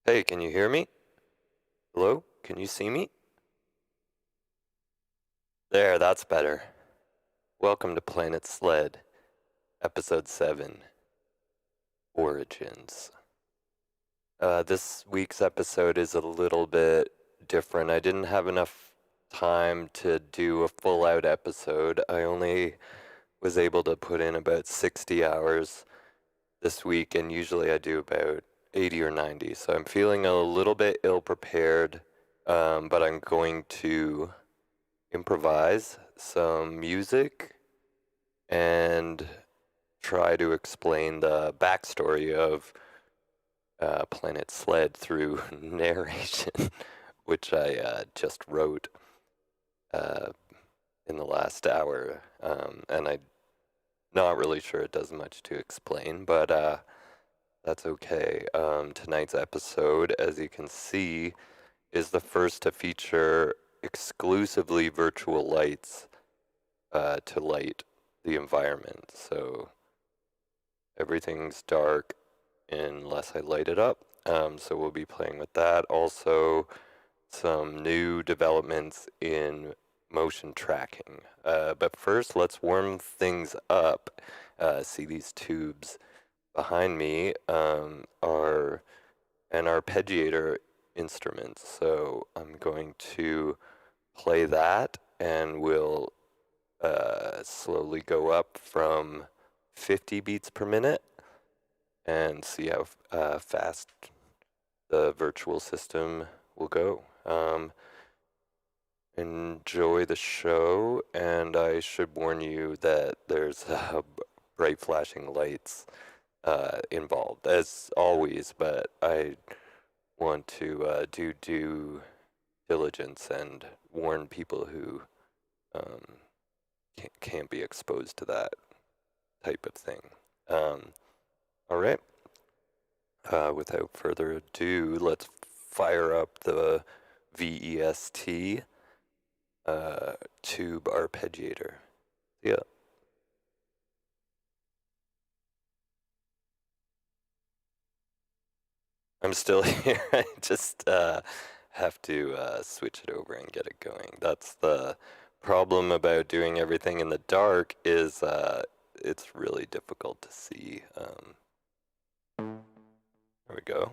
Hey, can you hear me? Hello? Can you see me? There, that's better. Welcome to Planet Sled, Episode 7, Origins. This week's episode is a little bit different. I didn't have enough time to do a full-out episode. I only was able to put in about 60 hours this week, and usually I do about 80 or 90. So I'm feeling a little bit ill-prepared, but I'm going to improvise some music and try to explain the backstory of Planet Sled through narration, which I just wrote uh, in the last hour. And I'm not really sure it does much to explain, but that's okay. Tonight's episode, as you can see, is the first to feature exclusively virtual lights to light the environment. So everything's dark unless I light it up. So we'll be playing with that. Also, some new developments in motion tracking. But first, let's warm things up. See these tubes behind me are an arpeggiator instrument. So I'm going to play that and we'll slowly go up from 50 beats per minute and see how fast the virtual system will go. Enjoy the show, and I should warn you that there's bright flashing lights involved, as always, but I want to do due diligence and warn people who can't be exposed to that type of thing. All right. Without further ado, let's fire up the V.E.S.T tube arpeggiator. Yeah. I'm still here. I just have to switch it over and get it going. That's the problem about doing everything in the dark is it's really difficult to see. There we go.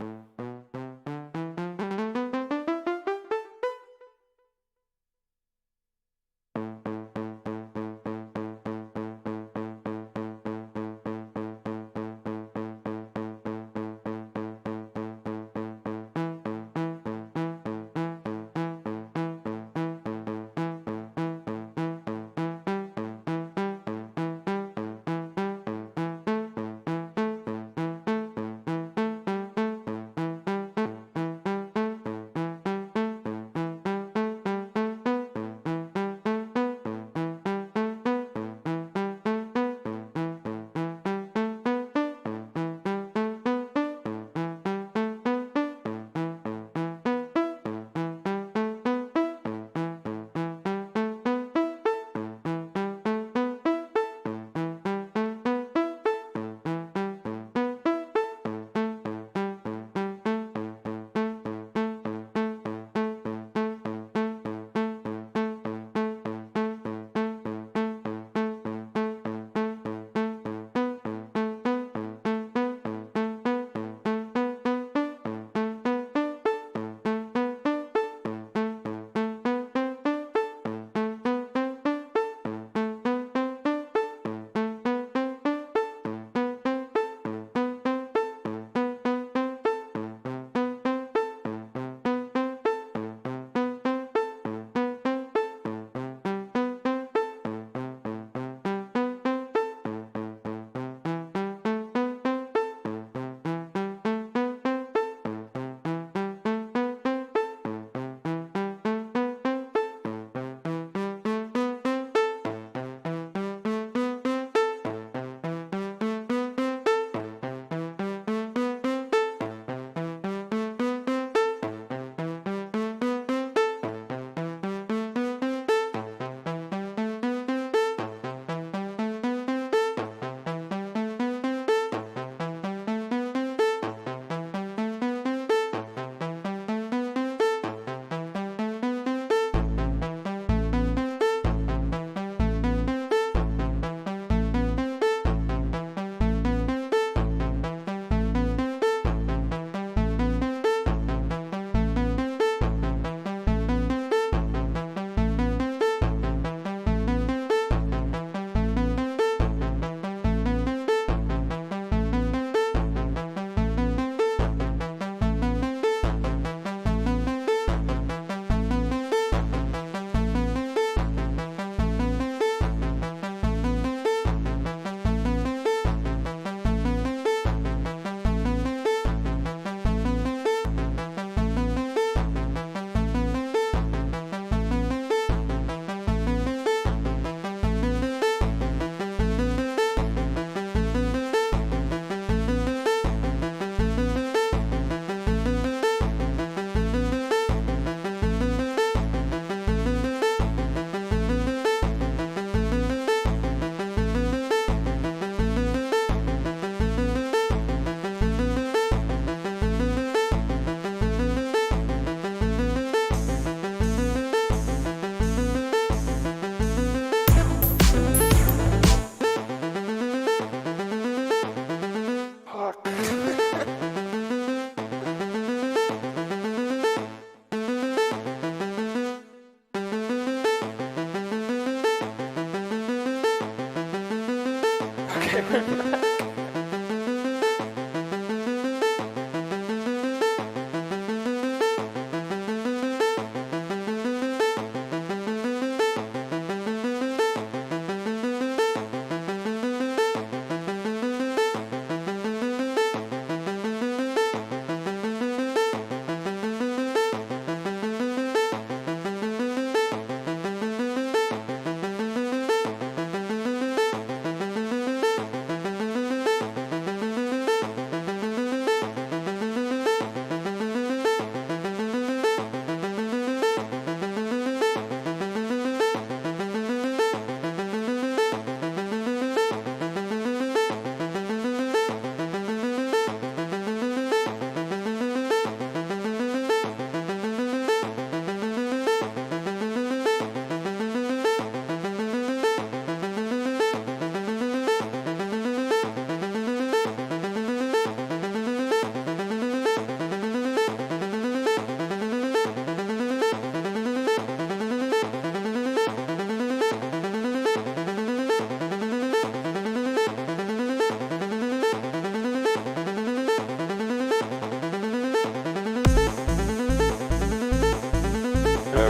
There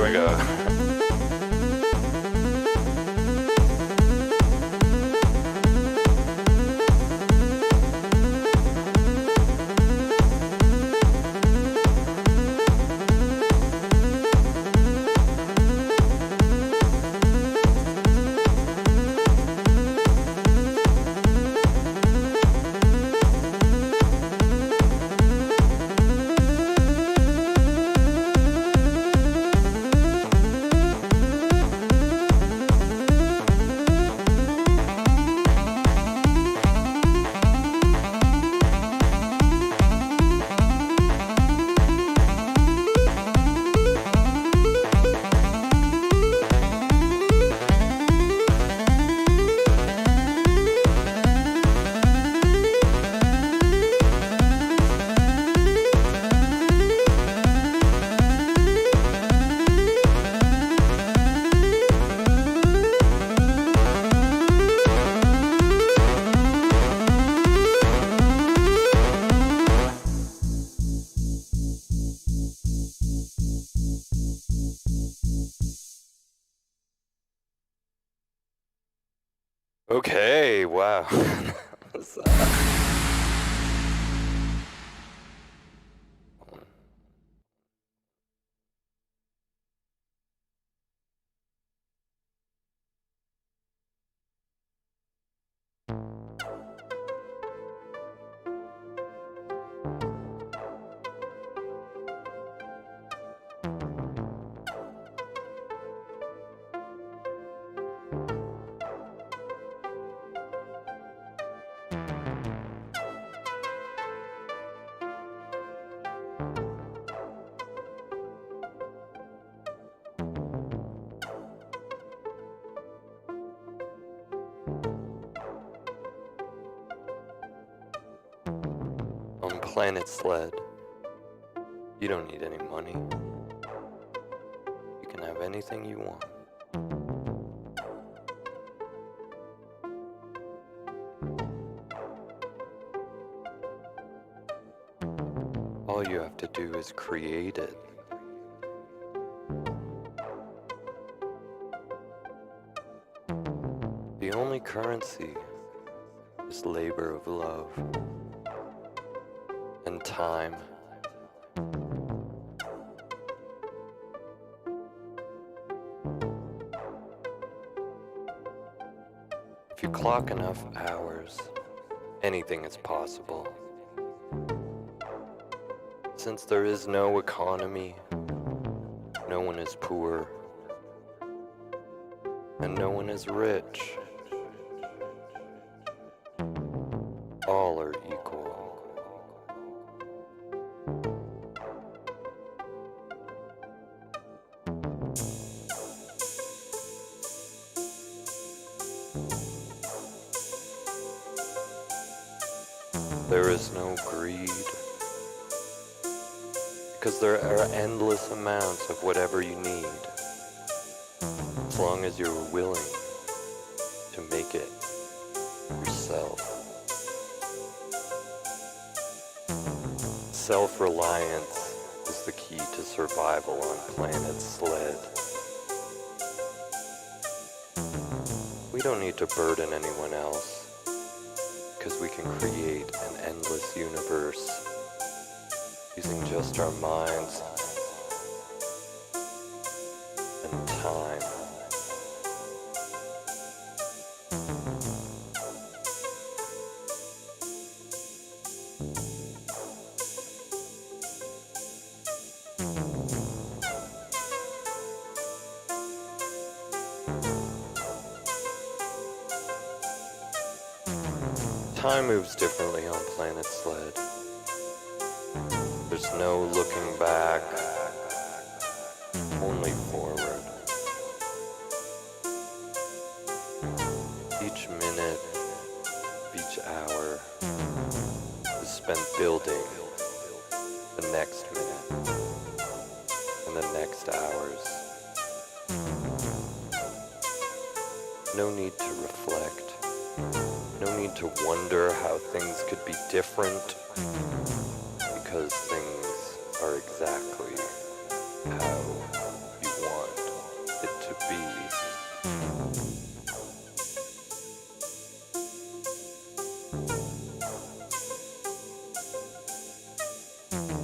we go. Okay, wow. On planet Sledd, you don't need any money. You can have anything you want. All you have to do is create it. The only currency is labor of love and time. If you clock enough hours, anything is possible. Since there is no economy, no one is poor, and no one is rich. All are equal. There is no greed, because there are endless amounts of whatever you need, as long as you're willing to make it yourself. Self-reliance is the key to survival on planet Sledd. We don't need to burden anyone else, because we can create an endless universe using just our minds and time. Time moves differently on planet Sledd. There's no looking back, only forward. Each minute, each hour is spent building the next minute and the next hours. No need to reflect. No need to wonder how things could be different, because things are exactly how you want it to be.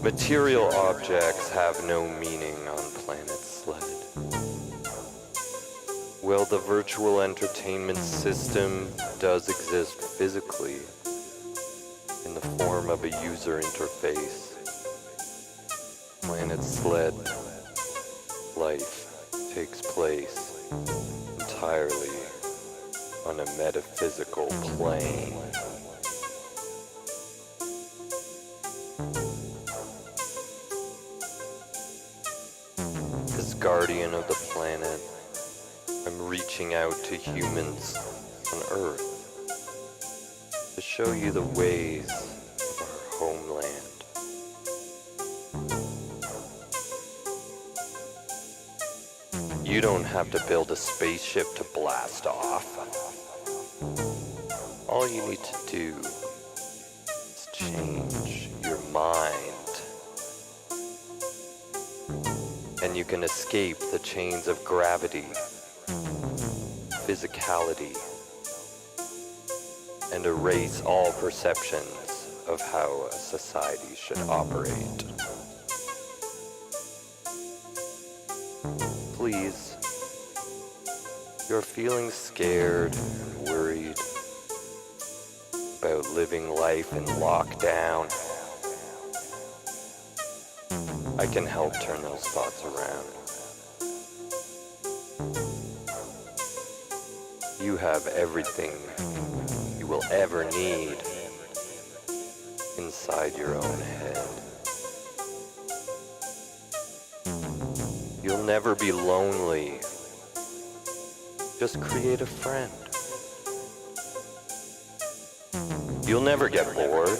Material objects have no meaning on planet Sledd. Well, the virtual entertainment system does exist physically in the form of a user interface. Planet Sledd life takes place entirely on a metaphysical plane. As guardian of the planet, I'm reaching out to humans on Earth to show you the ways of our homeland. You don't have to build a spaceship to blast off. All you need to do is change your mind, and you can escape the chains of gravity, physicality, and erase all perceptions of how a society should operate. Please, you're feeling scared and worried about living life in lockdown. I can help turn those thoughts around. You have everything you will ever need inside your own head. You'll never be lonely. Just create a friend. You'll never get bored.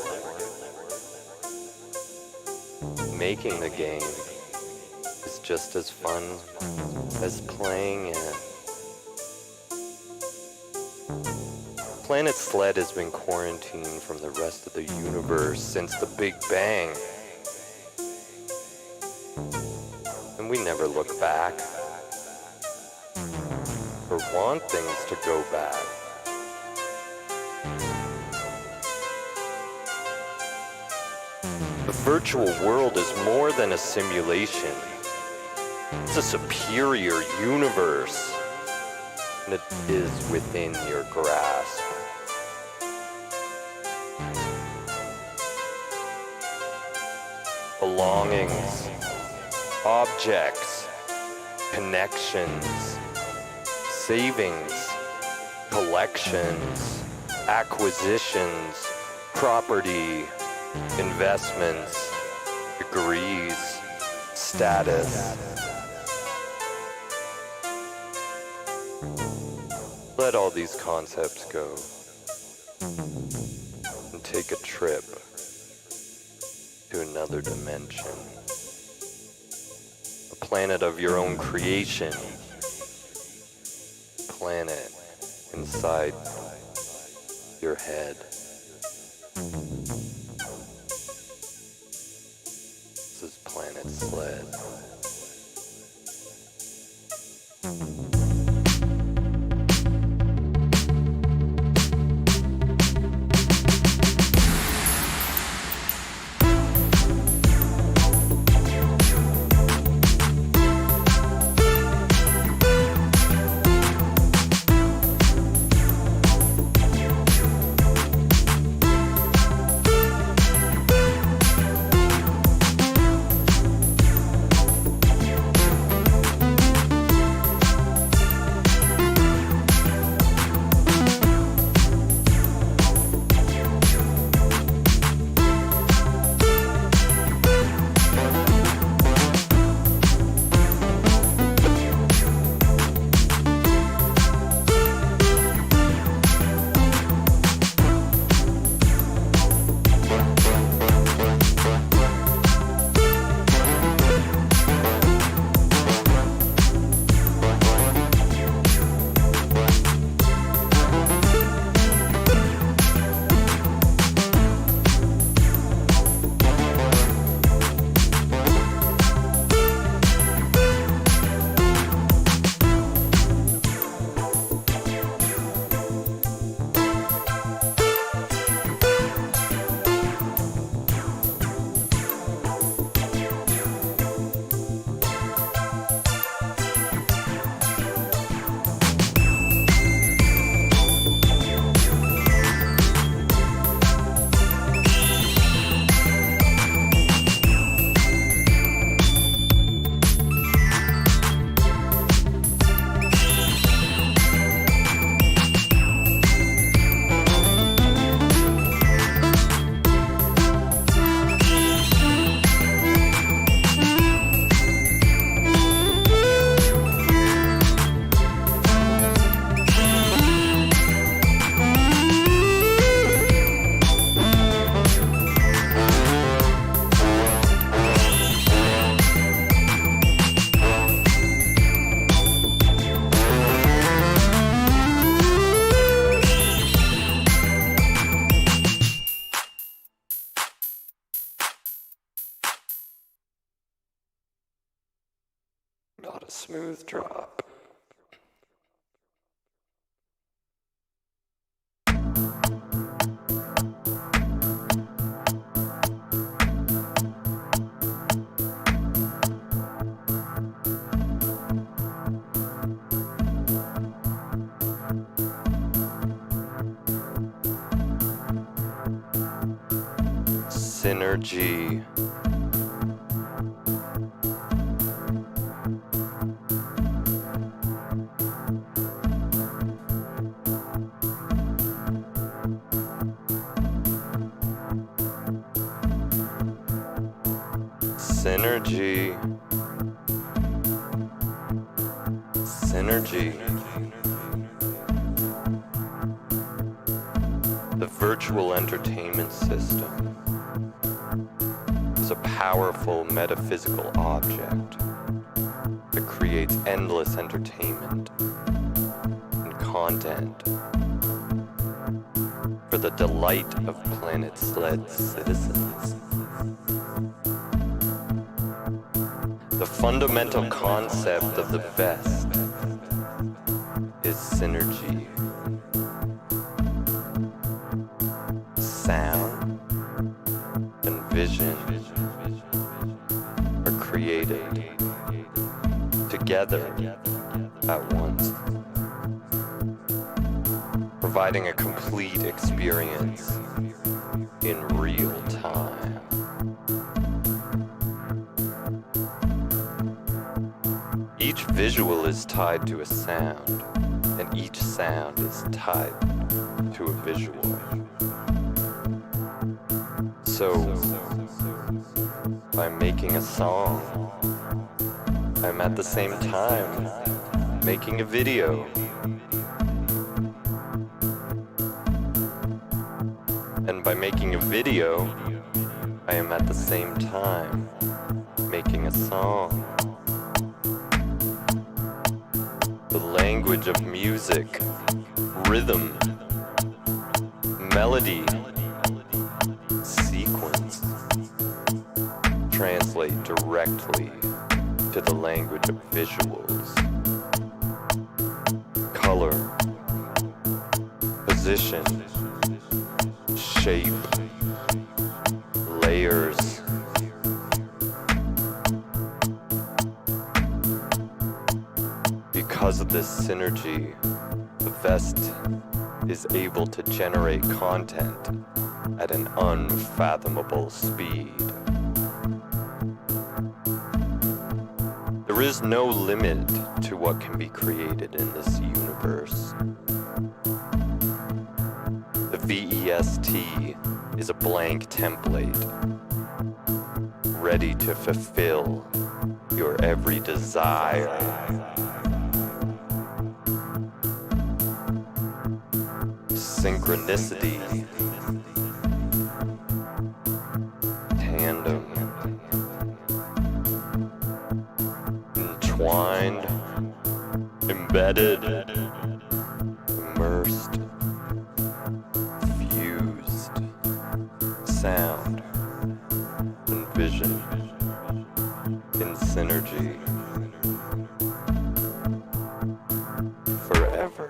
Making the game is just as fun as playing it. Planet Sledd has been quarantined from the rest of the universe since the Big Bang. And we never look back or want things to go back. The virtual world is more than a simulation. It's a superior universe, and it is within your grasp. Belongings, objects, connections, savings, collections, acquisitions, property, investments, degrees, status. Let all these concepts go and take a trip to another dimension. A planet of your own creation. Planet inside your head. Smooth drop. Synergy. Synergy. Synergy. The virtual entertainment system is a powerful metaphysical object that creates endless entertainment and content for the delight of planet Sledd's citizens. The fundamental concept of the V.E.S.T is synergy. Sound and vision are created together at once, providing a complete experience in real time. Each visual is tied to a sound, and each sound is tied to a visual. So, by making a song, I'm at the same time making a video. And by making a video, I am at the same time making a song. The language of music, rhythm, melody, sequence translate directly to the language of visuals. Color, position, shape, layers. Because of this synergy, the V.E.S.T is able to generate content at an unfathomable speed. There is no limit to what can be created in this universe. The V.E.S.T is a blank template, ready to fulfill your every desire. Synchronicity, tandem, entwined, embedded, immersed, fused, sound and vision in synergy forever.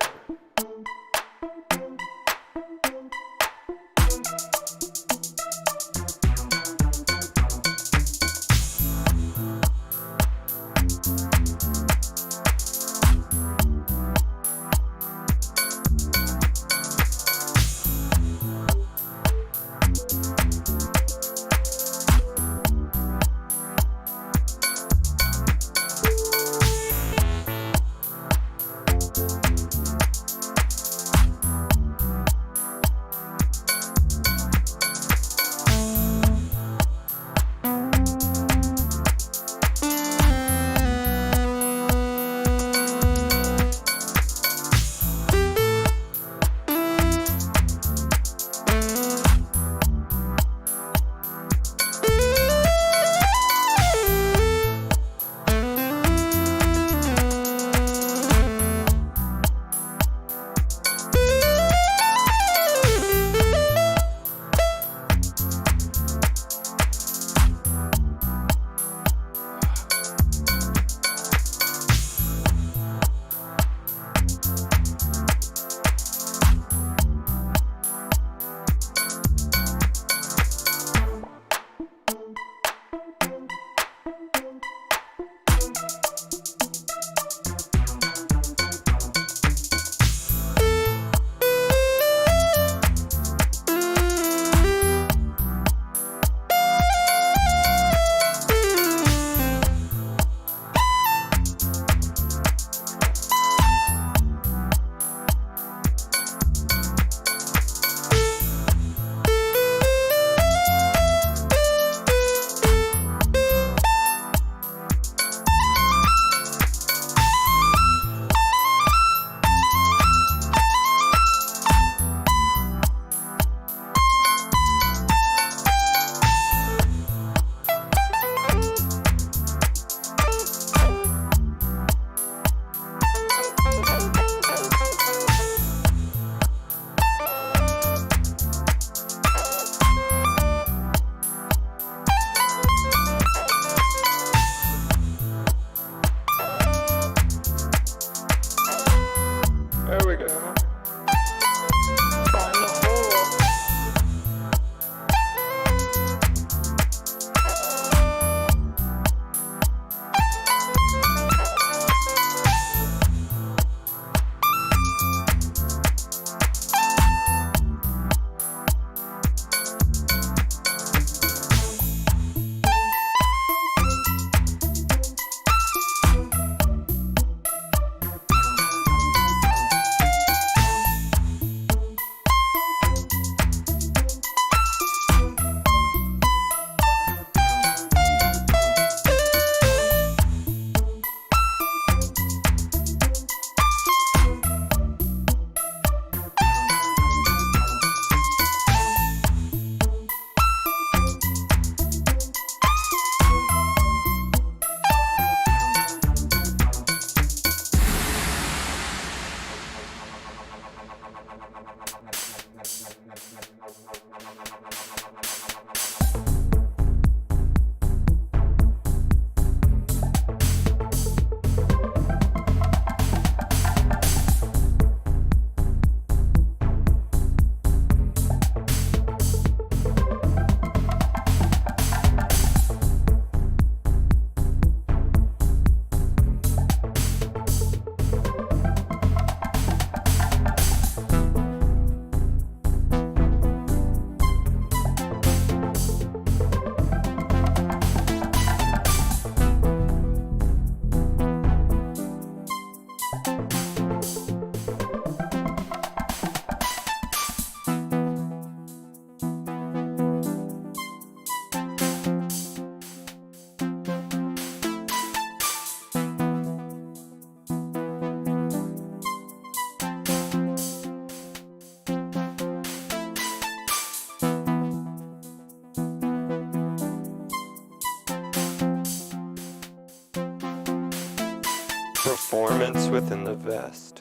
performance within the V.E.S.T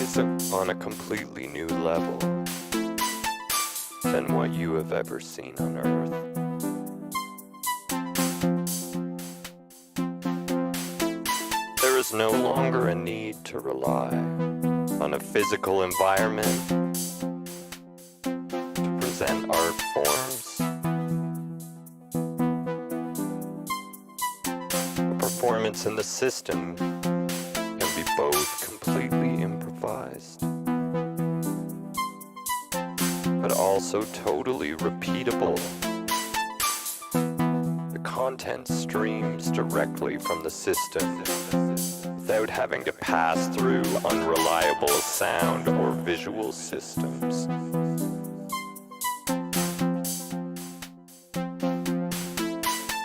is on a completely new level than what you have ever seen on Earth. There is no longer a need to rely on a physical environment to present art forms. The performance in the system can be both completely improvised, but also totally repeatable. The content streams directly from the system without having to pass through unreliable sound or visual systems.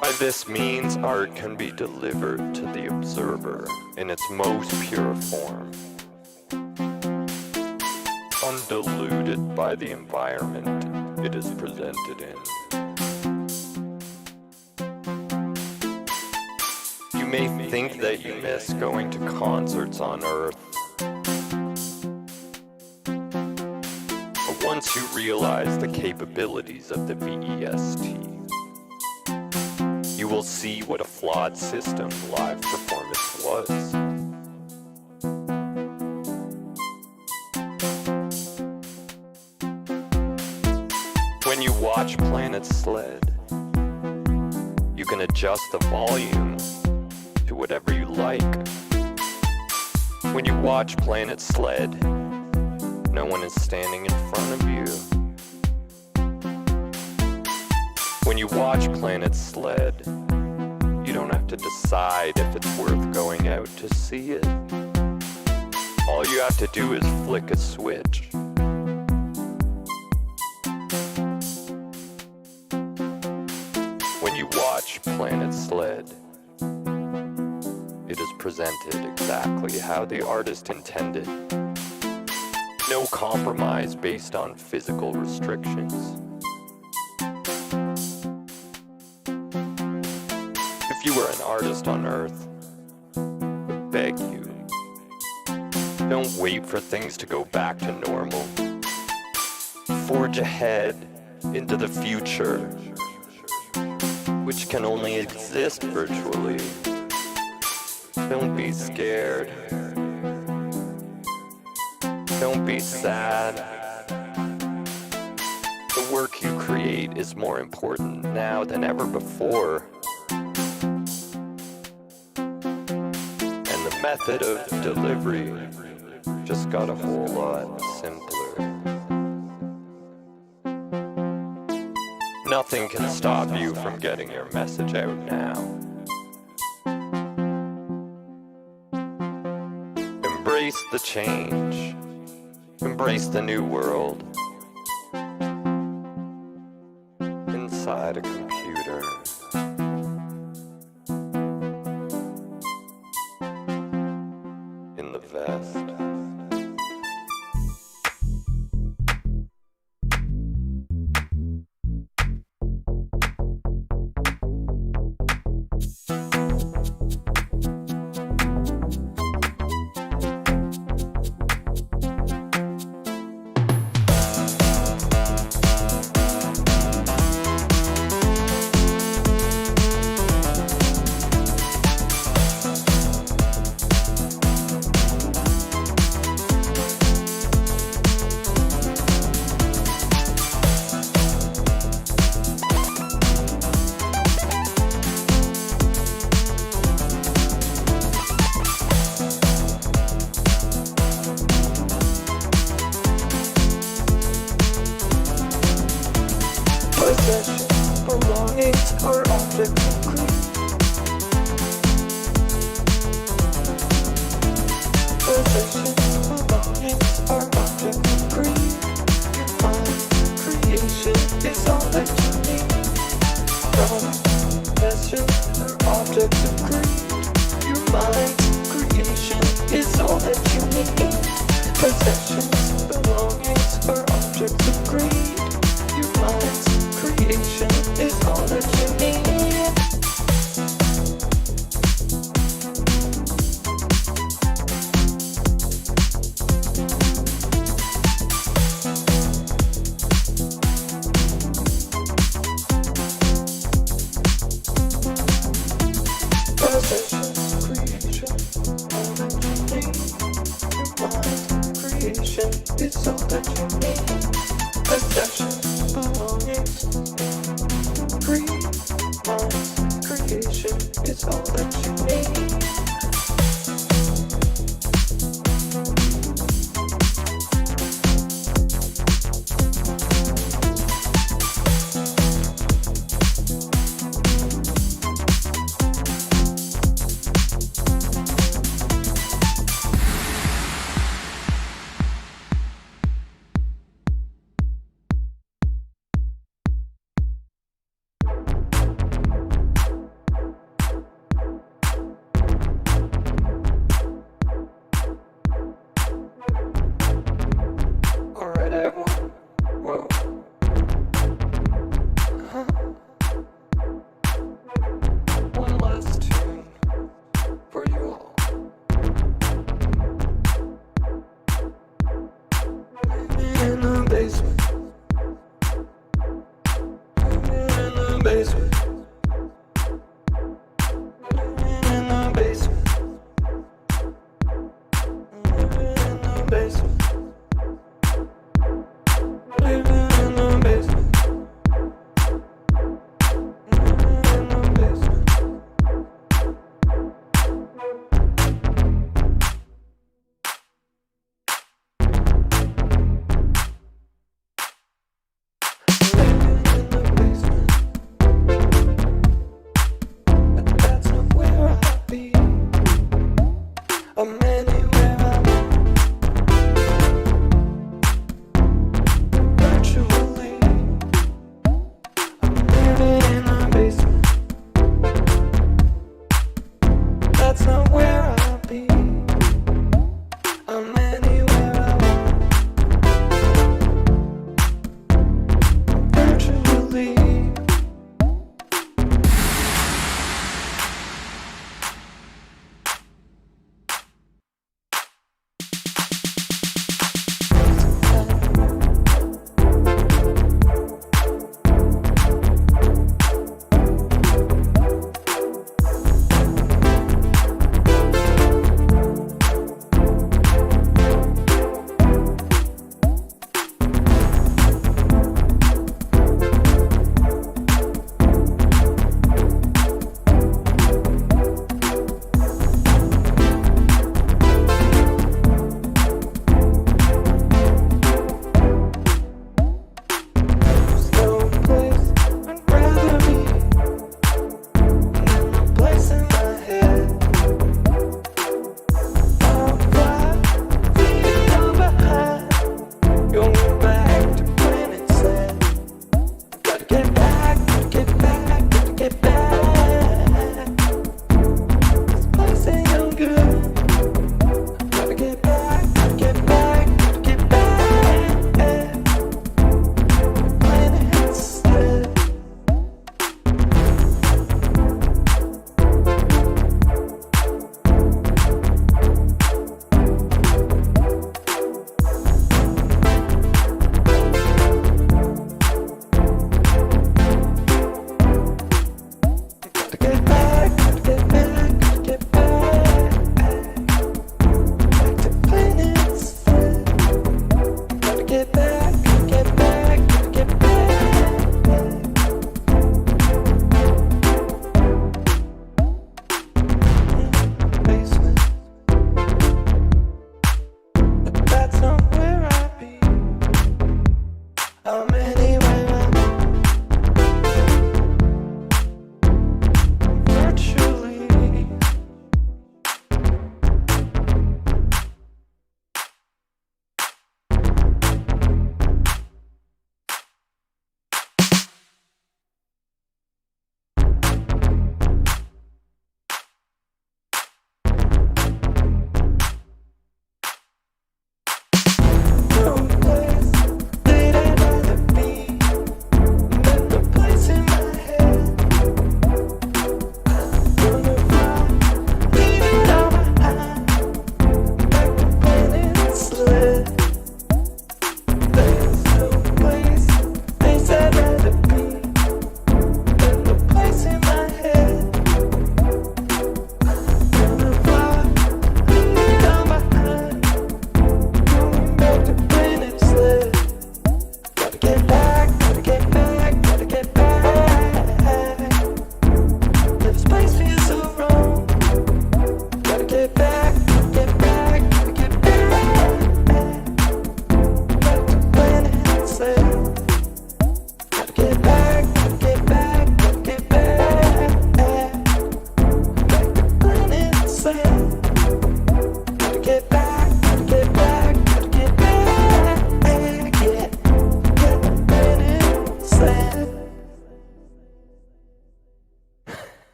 By this means, art can be delivered to the observer in its most pure form, undiluted by the environment it is presented in. You may think that you miss going to concerts on Earth, but once you realize the capabilities of the V.E.S.T, you will see what a flawed system live performance was. When you watch Planet Sledd, you can adjust the volume to whatever you like. When you watch Planet Sledd, no one is standing in front of you. When you watch Planet Sledd, you don't have to decide if it's worth going out to see it. All you have to do is flick a switch. When you watch Planet Sledd, it is presented exactly how the artist intended. No compromise based on physical restrictions. If you were an artist on Earth, I beg you, don't wait for things to go back to normal. Forge ahead into the future, which can only exist virtually. Don't be scared. Don't be sad. The work you create is more important now than ever before. And the method of delivery just got a whole lot simpler. Nothing can stop you from getting your message out now. Embrace the change. Embrace the new world. Inside a computer. In the V.E.S.T. Possessions, belongings, or objects of greed. Possessions, belongings, or objects of greed. Your mind, creation is all that you need. Possessions, or objects of greed. Your mind, creation is all that you need. Possessions, belongings, or objects of greed. Your mind's creation is all that you need.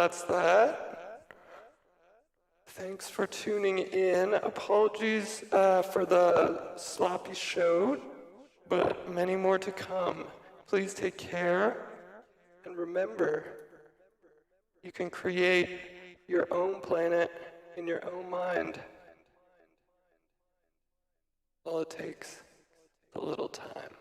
that's that. Thanks for tuning in. Apologies for the sloppy show, but many more to come. Please take care, and remember, you can create your own planet in your own mind. All it takes is a little time.